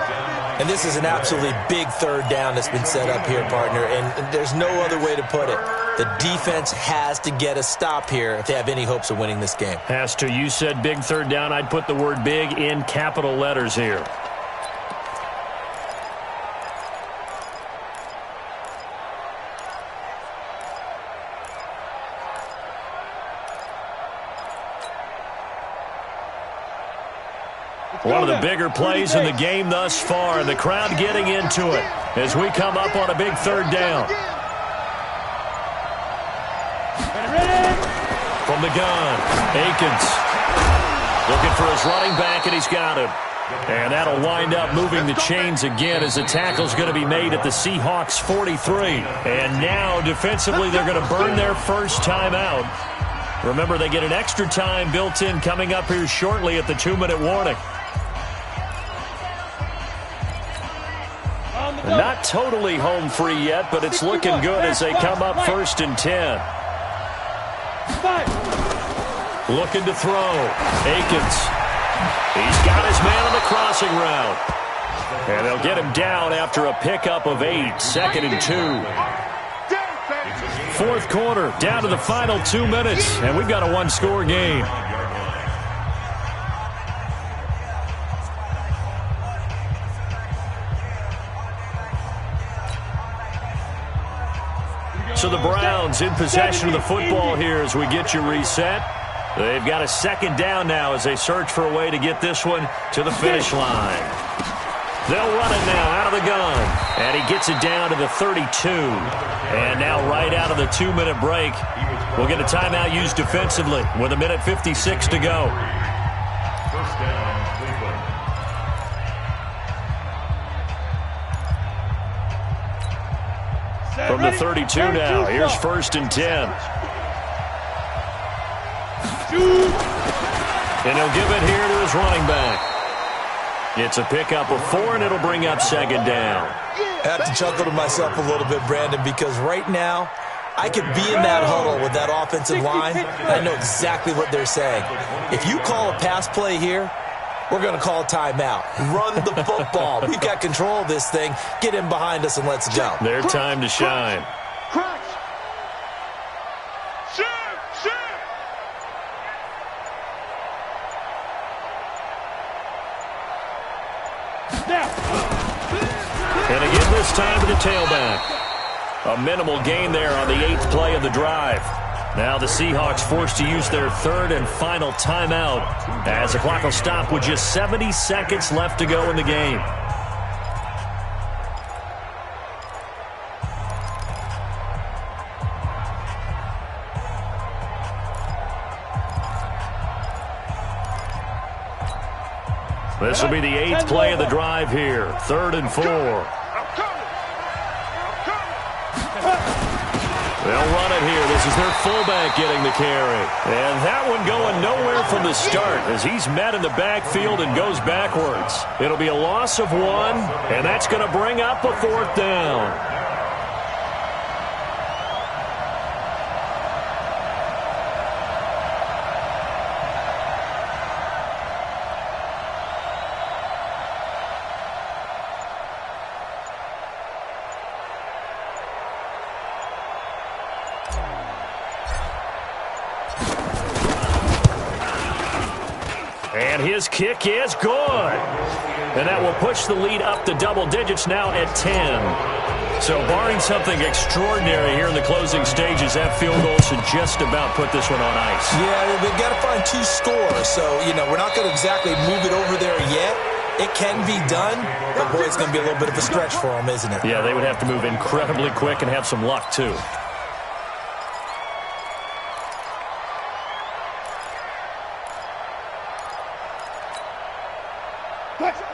And this is an absolutely big 3rd down that's been set up here, partner, and there's no other way to put it. The defense has to get a stop here if they have any hopes of winning this game. Has to. You said big 3rd down. I'd put the word big in capital letters here. One of the bigger plays in the game thus far, and the crowd getting into it as we come up on a big 3rd down. From the gun, Akins looking for his running back, and he's got him. And that'll wind up moving the chains again as the tackle's going to be made at the Seahawks 43. And now defensively they're going to burn their first time out. Remember, they get an extra time built in coming up here shortly at the 2-minute warning. Not totally home free yet, but it's looking good as they come up 1st and 10. Looking to throw. Akins. He's got his man on the crossing route. And they'll get him down after a pickup of 8. 2nd and 2. 4th quarter, down to the final 2 minutes, and we've got a one-score game. So the Browns in possession of the football here as we get you reset. They've got a 2nd down now as they search for a way to get this one to the finish line. They'll run it now out of the gun. And he gets it down to the 32. And now right out of the 2-minute break, we'll get a timeout used defensively with 1:56 to go. First down, Cleveland. From the 32 now, here's 1st and 10. And he'll give it here to his running back. It's a pickup of 4, and it'll bring up 2nd down. I have to chuckle to myself a little bit, Brandon, because right now I could be in that huddle with that offensive line, and I know exactly what they're saying. If you call a pass play here, we're going to call a timeout. Run the football. We've got control of this thing. Get in behind us and let's go. Their time to shine. And again this time to the tailback. A minimal gain there on the 8th play of the drive. Now the Seahawks forced to use their 3rd and final timeout as the clock will stop with just 70 seconds left to go in the game. This will be the 8th play of the drive here. 3rd and 4. They'll run it here. This is their fullback getting the carry. And that one going nowhere from the start as he's met in the backfield and goes backwards. It'll be a loss of 1, and that's going to bring up a 4th down. And his kick is good. And that will push the lead up to double digits now at 10. So barring something extraordinary here in the closing stages, that field goal should just about put this one on ice. Yeah, they've got to find 2 scores. So, we're not going to exactly move it over there yet. It can be done, but boy, it's going to be a little bit of a stretch for them, isn't it? Yeah, they would have to move incredibly quick and have some luck, too.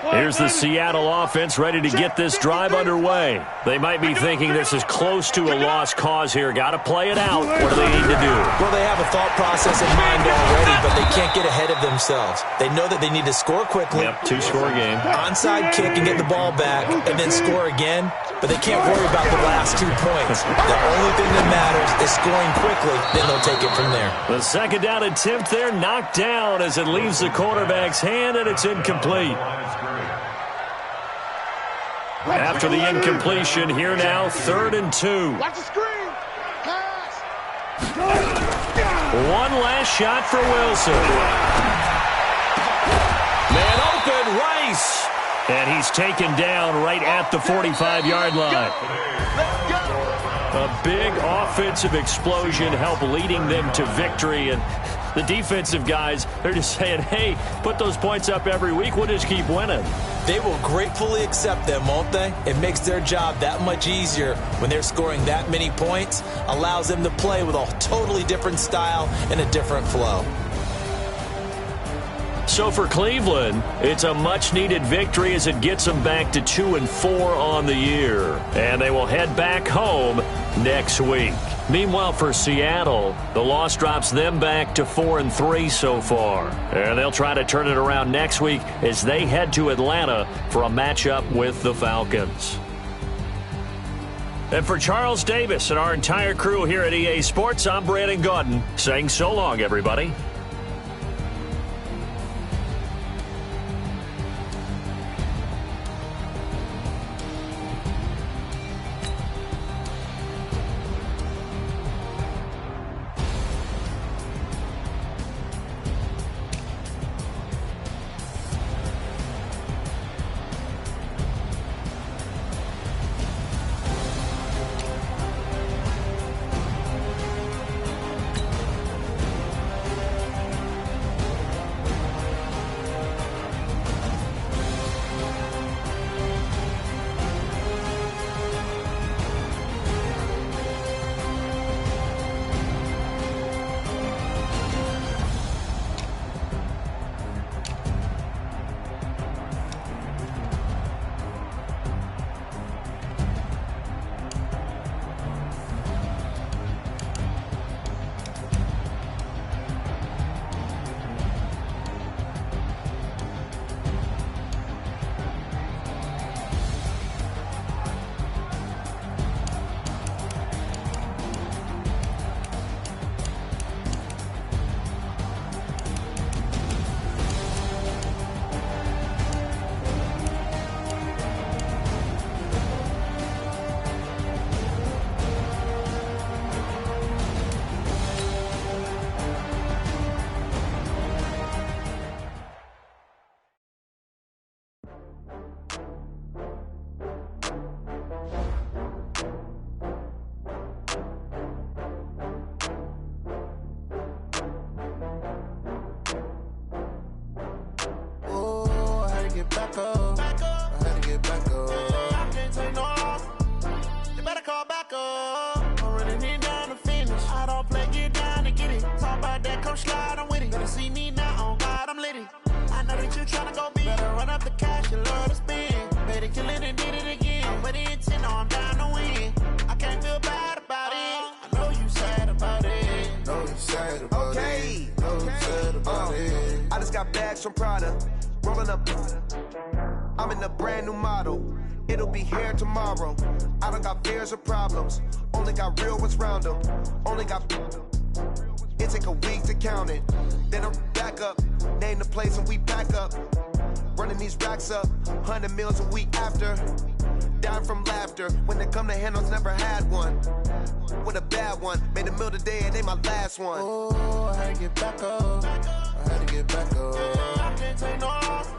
Here's the Seattle offense ready to get this drive underway. They might be thinking this is close to a lost cause here. Got to play it out. What do they need to do? Well, they have a thought process in mind already, but they can't get ahead of themselves. They know that they need to score quickly. Yep, 2-score game. Onside kick and get the ball back, and then score again. But they can't worry about the last 2 points. The only thing that matters is scoring quickly. Then they'll take it from there. The 2nd down attempt there knocked down as it leaves the quarterback's hand, and it's incomplete. After the incompletion, here now, 3rd and 2. Watch the screen. Pass. One last shot for Wilson. Man open, Rice. And he's taken down right at the 45-yard line. A big offensive explosion helped leading them to victory. And the defensive guys, they're just saying, hey, put those points up every week. We'll just keep winning. They will gratefully accept them, won't they? It makes their job that much easier when they're scoring that many points. Allows them to play with a totally different style and a different flow. So for Cleveland, it's a much-needed victory as it gets them back to 2-4 on the year. And they will head back home next week. Meanwhile, for Seattle, the loss drops them back to 4-3 so far. And they'll try to turn it around next week as they head to Atlanta for a matchup with the Falcons. And for Charles Davis and our entire crew here at EA Sports, I'm Brandon Gaudin saying so long, everybody. From Prada, rolling up. I'm in a brand new model. It'll be here tomorrow. I don't got fears or problems. Only got real ones round them. Only got. It take a week to count it. Then I'm back up. Name the place and we pack up. Running these racks up. 100 meals a week after. Dying from laughter. When they come to handles, never had one. With a bad one. Made a meal today, it ain't my last one. Oh, I had to get back up. I had to get back up. I can't take no loss.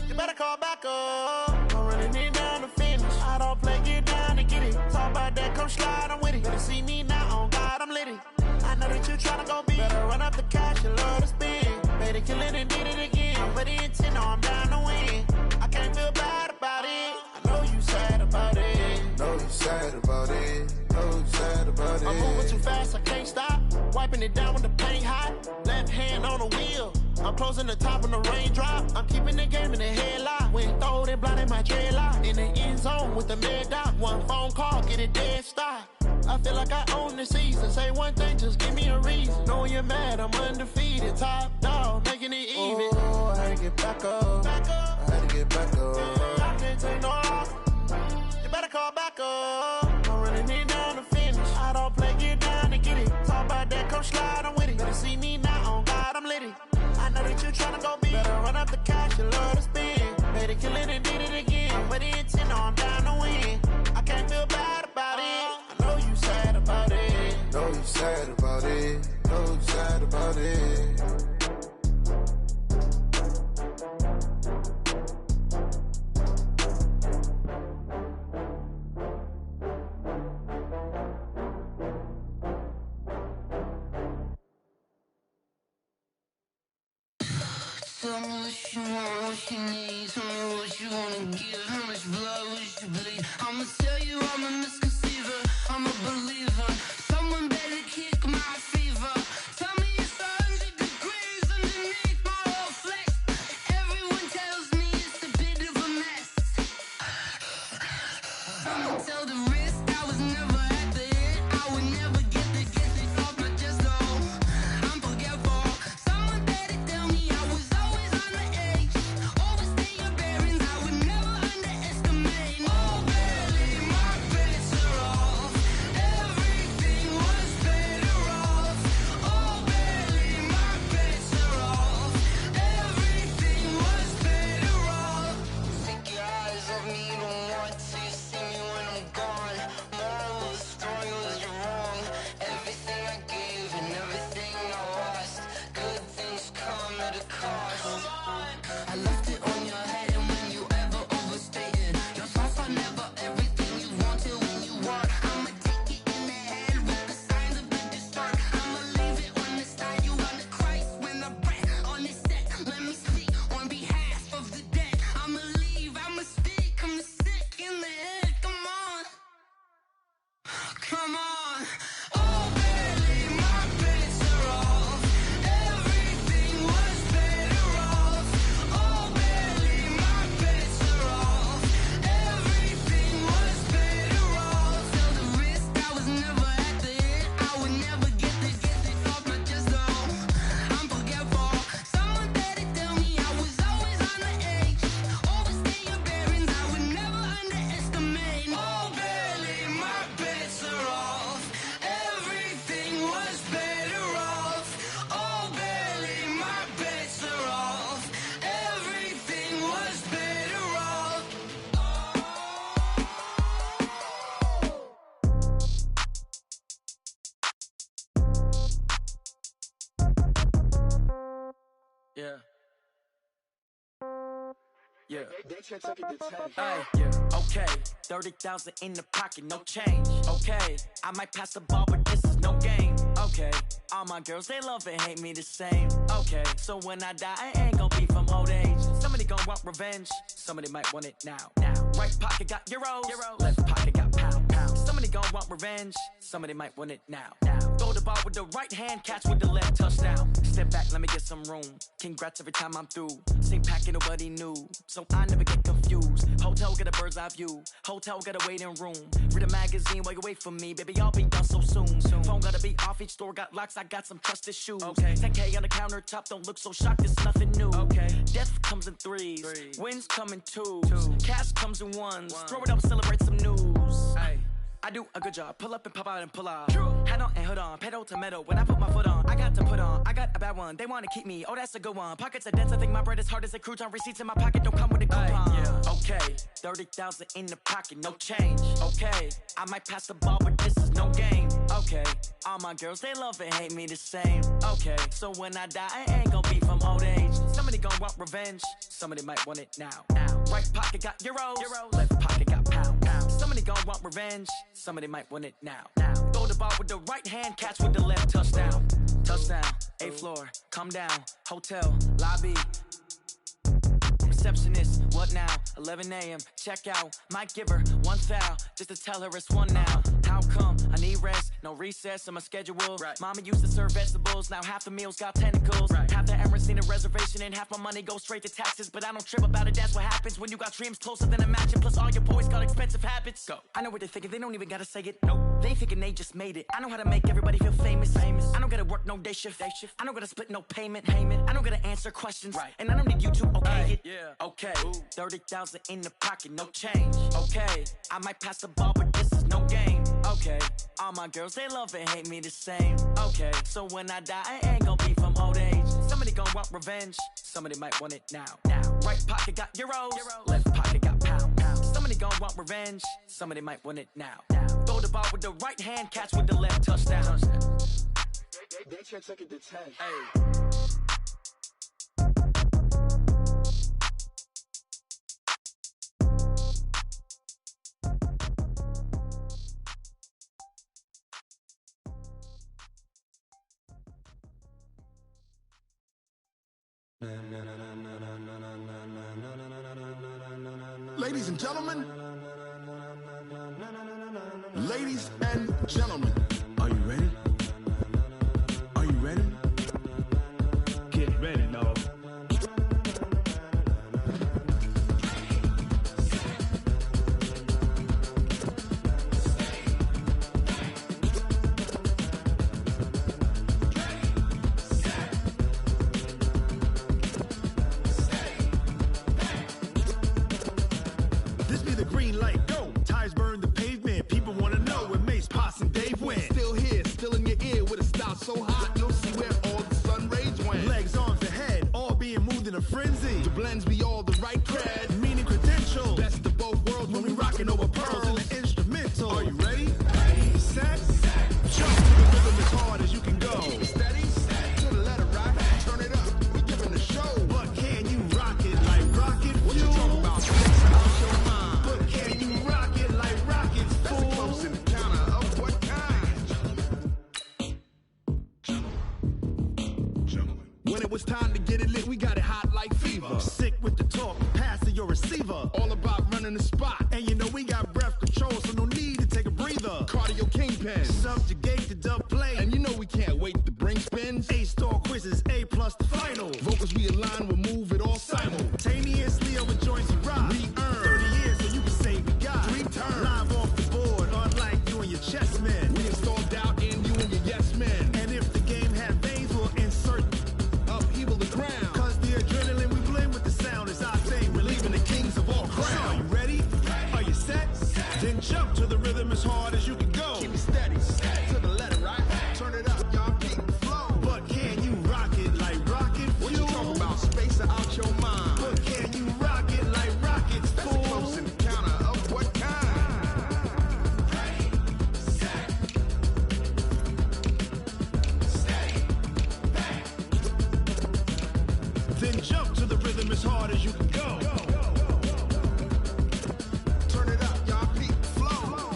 You better call back up. I'm running it down to finish. I don't play, get down to get it. Talk about that, come slide, I'm with it. Better see me now, on God, I'm litty. I know that you tryna go big. Better run up the cash, you love to spend. Made a kill it and did it again. But the intent, no, I'm down to win. I can't feel bad about it. I know you sad about it. Know you sad about it. Know you sad about it. I'm moving too fast, I can't stop. Wiping it down with the paint hot. Left hand on the wheel. I'm closing the top on the raindrop. I'm keeping the game in the headlock. When throwed and blinded my dreadlock. In the end zone with the mad dot. One phone call, get it dead stop. I feel like I own the season. Say one thing, just give me a reason. Knowing you're mad, I'm undefeated. Top dog, making it even. Oh, I had to get back up. I had to get back up. I can't take no loss. You better call back up. I'm running it down to finish. I don't play, get down to get it. Talk about that, come slide, I'm with it. Better see me now, on God, I'm litty. I know that you tryna go big. Better run up the cash, you love to spend. Made a kill it and did it again. But the intent, no, I'm down to win. I can't feel bad about it. I know you sad about it. Know you sad about it. Know you sad about it. Tell me what you want, what you need. Tell me what you wanna give. How much blood would you bleed? I'ma tell you I'm a misconceiver. I'm a believer. Someone better kick my fever. Tell me it's 100 degrees underneath my whole flesh. Everyone tells me it's a bit of a mess. I'ma tell the risk I was never at the end. I would never get it off my chest though. I'm forgetful. Someone better tell me I was always on the edge. Overstay your bearings, I would never underestimate. Yeah. Yeah. Hey, yeah. Okay, 30,000 in the pocket, no change. Okay, I might pass the ball, but this is no game. Okay, all my girls, they love and hate me the same. Okay, so when I die, I ain't gon' be from old age. Somebody gon' want revenge, somebody might want it now. Right pocket got euros, left pocket got pound. Somebody gon' want revenge, somebody might want it now. Throw the ball with the right hand, catch with the left, touchdown. Step back, let me get some room. Congrats every time I'm through. Same packet, nobody knew, so I never get confused. Hotel got a bird's eye view, hotel got a waiting room. Read a magazine while you wait for me, baby, I'll be done so soon. Phone gotta be off, each store got locks, I got some trusted shoes. 10K on the countertop, don't look so shocked, it's nothing new. Death comes in threes, wins come in twos, cash comes in ones. Throw it up, celebrate some news. I do a good job, pull up and pop out and pull out. Hat on and hood on, pedal to metal. When I put my foot on, I got to put on. I got a bad one, they wanna keep me, oh that's a good one. Pockets are dense, I think my bread is hard as a crouton. Receipts in my pocket don't come with a coupon. Okay, 30,000 in the pocket, no change. Okay, I might pass the ball, but this is no game. Okay, all my girls, they love and hate me the same. Okay, so when I die, I ain't gon' be from old age. Somebody gon' want revenge, somebody might want it now. Right pocket got euros, left pocket got pound. Somebody gon' want revenge, somebody might want it now. Throw the ball with the right hand, catch with the left, touchdown. Touchdown, 8th floor, come down, hotel, lobby. Receptionist, what now? 11 a.m. check out. Might give her one foul just to tell her it's one now. How come? I need rest, no recess on my schedule. Mama used to serve vegetables, now half the meals got tentacles. Half the errands need a reservation and half my money goes straight to taxes. But I don't trip about it, that's what happens when you got dreams closer than a mansion. Plus all your boys got expensive habits. Go. I know what they're thinking, they don't even gotta say it. Nope. They thinking they just made it. I know how to make everybody feel famous. I don't gotta work no day shift. I don't gotta split no payment. I don't gotta answer questions. And I don't need you to okay it. Okay, 30,000 in the pocket, no change. Okay, I might pass the ball, but this is no game. Okay, all my girls, they love and hate me the same. Okay, so when I die, I ain't gon' be from old age. Somebody gon' want revenge, somebody might want it now. Right pocket got euros, left pocket got pound. Somebody gon' want revenge, somebody might want it now. Throw the ball with the right hand, catch with the left, touchdown. They can't take it to 10. Ladies and gentlemen, ladies and gentlemen, are you ready? Are you ready? Get ready, dog. So hot, you'll see where all the sun rays went. Legs, arms, ahead, all being moved in a frenzy. The blends be all the right cred, meaning credentials. Best of both worlds when we rockin' over pearls in the instrumental. Are you ready? Set, jump to the rhythm as hard as you can go. Steady, to the letter right, turn it up. We giving the show. But can you rock it like rocket fuel? What you talking about? Out your mind. But can you rock it like rockets fuel? That's close in the counter of what kind? When it was time to get it lit, we got it hot like fever. Sick with the talk, pass to your receiver. All about running the spot. And you know we got breath control, so no need to take a breather. Cardio kingpin, subjugate the dub play. And you know we can't wait to bring spins. A-star quizzes, A+ the final. Vocals we align, we'll move it all simultaneously over joints you rock. We earn 30 years, so you can say we got 3 turns. Live off the board, unlike you and your chess men. We install doubt in you and your yes men. And if the game had veins, we'll insert upheaval the ground. Cause the adrenaline we blend with the sound is our thing. We're leaving the kings of all crowns. So are you ready? Are you set? Then jump to the rhythm as hard as you can go. Keep it steady, to the letter right. Turn it up, y'all keep hard as you can go. Turn it up, y'all. Peak flow.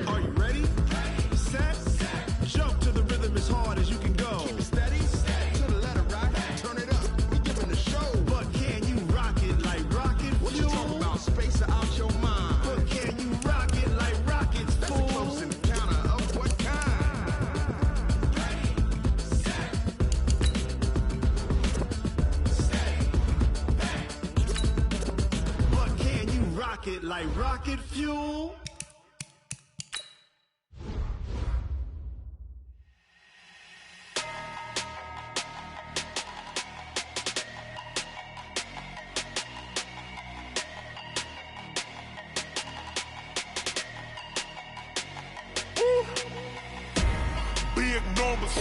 Are you ready? Set. Jump to the rhythm as hard as you can go. Keep it steady. To the letter, right? Turn it up. We giving the show. But can you rock it like rocket fuel? What you talking about? Space out your mind. But can you rock it like rockets, fool? That's a close encounter of what kind? But can you rock it like rocket fuel? Big numbers,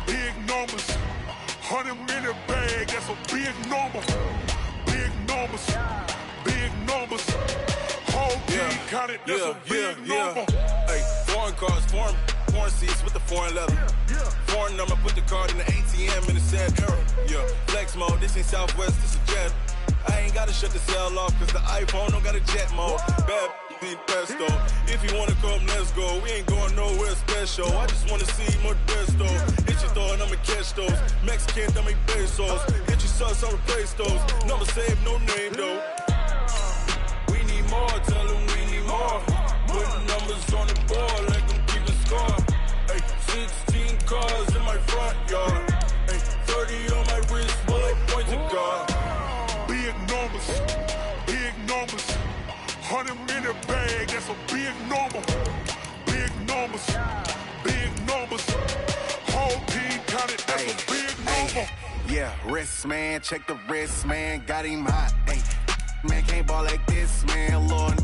big numbers. 100-minute bag, that's a big number. Big numbers, big numbers. Whole team counted, that's a big number. Hey, foreign cars, foreign seats with the foreign leather. Foreign number, put the card in the ATM in the sad era. Yeah, flex mode, this ain't Southwest, this is Jet. I ain't gotta shut the cell off, cause the iPhone don't got a jet mode. Bad need pesto. If you wanna come, let's go. We ain't going nowhere special. I just wanna see more pesto. Hit your throw and I'ma catch those. Mexican, I make pesos. Hit your sauce, I'll replace those. Number saved, no name though. We need more, tell them we need more. Putting numbers on the board like I'm keeping score. Hey, 16 cars in my front yard. Hey, 30 on my wrist, bullet points of God. Big numbers, big numbers. 100-minute bag, that's a big number. Big numbers, big numbers. Whole team counted, that's a big number. Yeah, wrist man, check the wrist man, got him hot. Ay, man can't ball like this, man. Lord